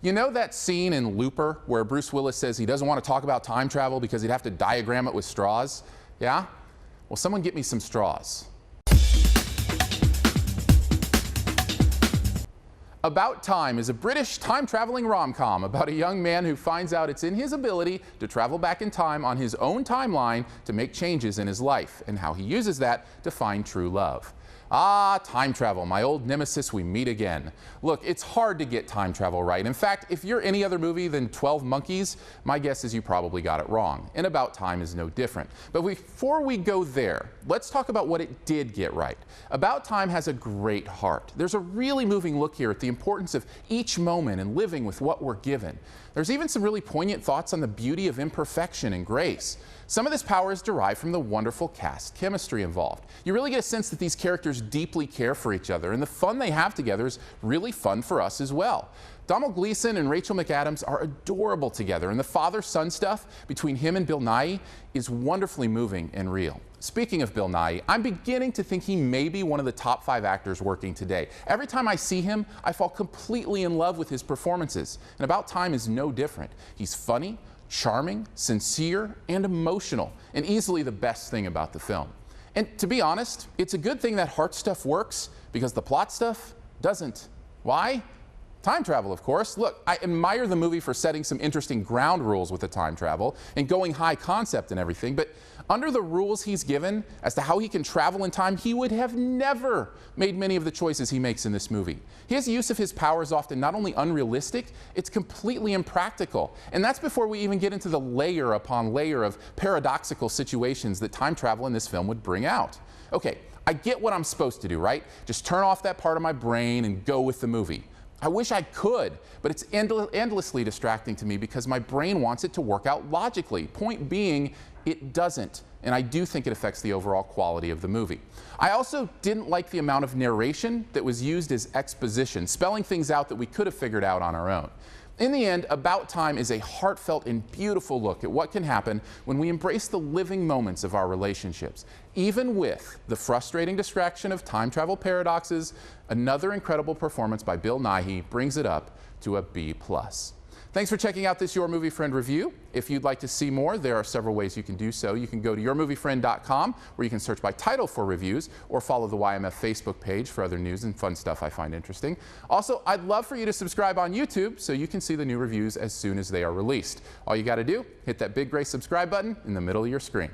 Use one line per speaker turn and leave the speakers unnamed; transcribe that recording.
You know that scene in Looper where Bruce Willis says he doesn't want to talk about time travel because he'd have to diagram it with straws? Yeah? Well, someone get me some straws. About Time is a British time-traveling rom-com about a young man who finds out it's in his ability to travel back in time on his own timeline to make changes in his life, and how he uses that to find true love. Ah, time travel, my old nemesis, we meet again. Look, it's hard to get time travel right. In fact, if you're any other movie than 12 Monkeys, my guess is you probably got it wrong. And About Time is no different. But before we go there, let's talk about what it did get right. About Time has a great heart. There's a really moving look here at the importance of each moment and living with what we're given. There's even some really poignant thoughts on the beauty of imperfection and grace. Some of this power is derived from the wonderful cast chemistry involved. You really get a sense that these characters deeply care for each other, and the fun they have together is really fun for us as well. Donald Gleason and Rachel McAdams are adorable together, and the father-son stuff between him and Bill Nighy is wonderfully moving and real. Speaking of Bill Nighy, I'm beginning to think he may be one of the top 5 actors working today. Every time I see him, I fall completely in love with his performances, and About Time is no different. He's funny, charming, sincere, and emotional, and easily the best thing about the film. And to be honest, it's a good thing that heart stuff works because the plot stuff doesn't. Why? Time travel, of course. Look, I admire the movie for setting some interesting ground rules with the time travel and going high concept and everything, but under the rules he's given as to how he can travel in time, he would have never made many of the choices he makes in this movie. His use of his power is often not only unrealistic, it's completely impractical. And that's before we even get into the layer upon layer of paradoxical situations that time travel in this film would bring out. Okay, I get what I'm supposed to do, right? Just turn off that part of my brain and go with the movie. I wish I could, but it's endlessly distracting to me because my brain wants it to work out logically. Point being, it doesn't, and I do think it affects the overall quality of the movie. I also didn't like the amount of narration that was used as exposition, spelling things out that we could have figured out on our own. In the end, About Time is a heartfelt and beautiful look at what can happen when we embrace the living moments of our relationships. Even with the frustrating distraction of time travel paradoxes, another incredible performance by Bill Nighy brings it up to a B+. Thanks for checking out this Your Movie Friend review. If you'd like to see more, there are several ways you can do so. You can go to yourmoviefriend.com, where you can search by title for reviews, or follow the YMF Facebook page for other news and fun stuff I find interesting. Also, I'd love for you to subscribe on YouTube so you can see the new reviews as soon as they are released. All you got to do, hit that big gray subscribe button in the middle of your screen.